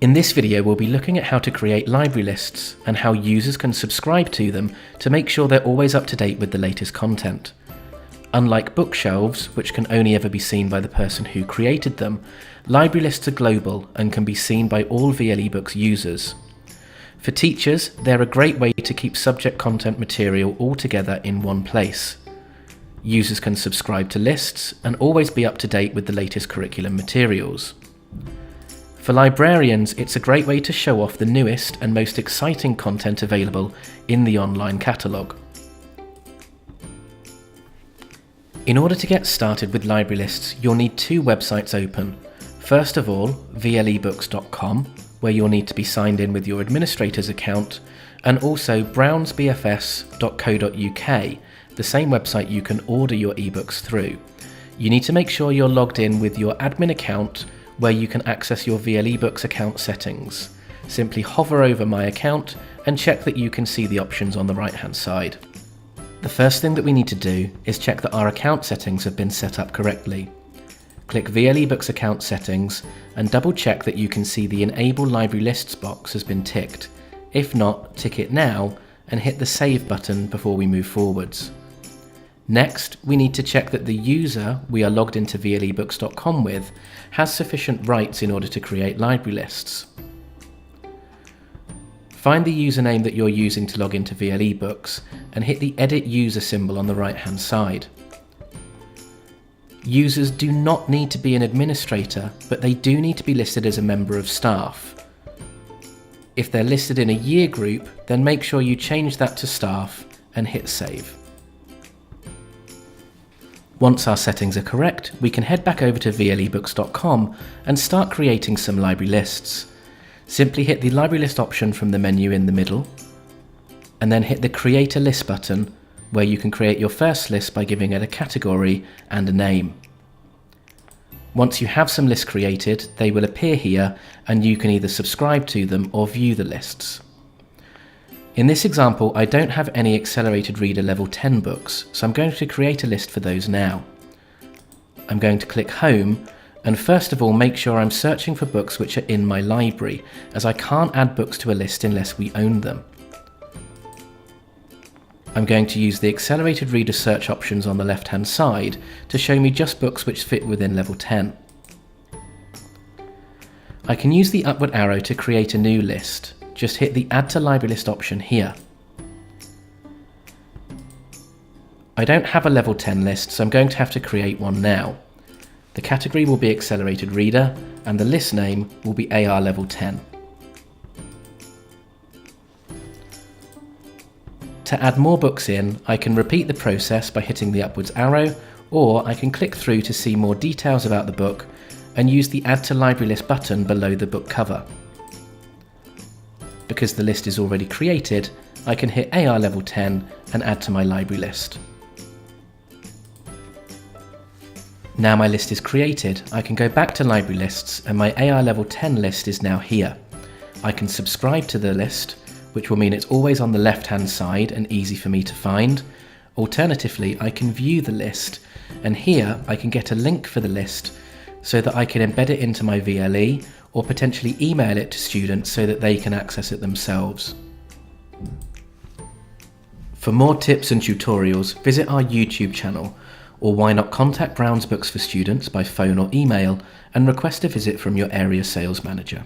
In this video, we'll be looking at how to create library lists and how users can subscribe to them to make sure they're always up to date with the latest content. Unlike bookshelves, which can only ever be seen by the person who created them, library lists are global and can be seen by all VLeBooks users. For teachers, they're a great way to keep subject content material all together in one place. Users can subscribe to lists and always be up to date with the latest curriculum materials. For librarians, it's a great way to show off the newest and most exciting content available in the online catalogue. In order to get started with library lists, you'll need two websites open. First of all, VLeBooks.com, where you'll need to be signed in with your administrator's account, and also brownsbfs.co.uk, the same website you can order your ebooks through. You need to make sure you're logged in with your admin account, where you can access your VLeBooks account settings. Simply hover over My Account and check that you can see the options on the right hand side. The first thing that we need to do is check that our account settings have been set up correctly. Click VLeBooks account settings and double check that you can see the Enable Library Lists box has been ticked. If not, tick it now and hit the Save button before we move forwards. Next, we need to check that the user we are logged into VLeBooks.com with has sufficient rights in order to create library lists. Find the username that you're using to log into VLeBooks and hit the Edit User symbol on the right-hand side. Users do not need to be an administrator, but they do need to be listed as a member of staff. If they're listed in a year group, then make sure you change that to staff and hit Save. Once our settings are correct, we can head back over to VLeBooks.com and start creating some library lists. Simply hit the library list option from the menu in the middle, and then hit the Create a List button, where you can create your first list by giving it a category and a name. Once you have some lists created, they will appear here and you can either subscribe to them or view the lists. In this example, I don't have any Accelerated Reader Level 10 books, so I'm going to create a list for those now. I'm going to click Home, and first of all make sure I'm searching for books which are in my library, as I can't add books to a list unless we own them. I'm going to use the Accelerated Reader search options on the left-hand side to show me just books which fit within Level 10. I can use the upward arrow to create a new list. Just hit the Add to Library List option here. I don't have a Level 10 list, so I'm going to have to create one now. The category will be Accelerated Reader, and the list name will be AR Level 10. To add more books in, I can repeat the process by hitting the upwards arrow, or I can click through to see more details about the book and use the Add to Library List button below the book cover. Because the list is already created, I can hit AR Level 10 and add to my library list. Now my list is created, I can go back to library lists and my AR Level 10 list is now here. I can subscribe to the list, which will mean it's always on the left-hand side and easy for me to find. Alternatively, I can view the list, and here I can get a link for the list so that I can embed it into my VLE or potentially email it to students so that they can access it themselves. For more tips and tutorials, visit our YouTube channel, or why not contact Browns Books for Students by phone or email and request a visit from your area sales manager.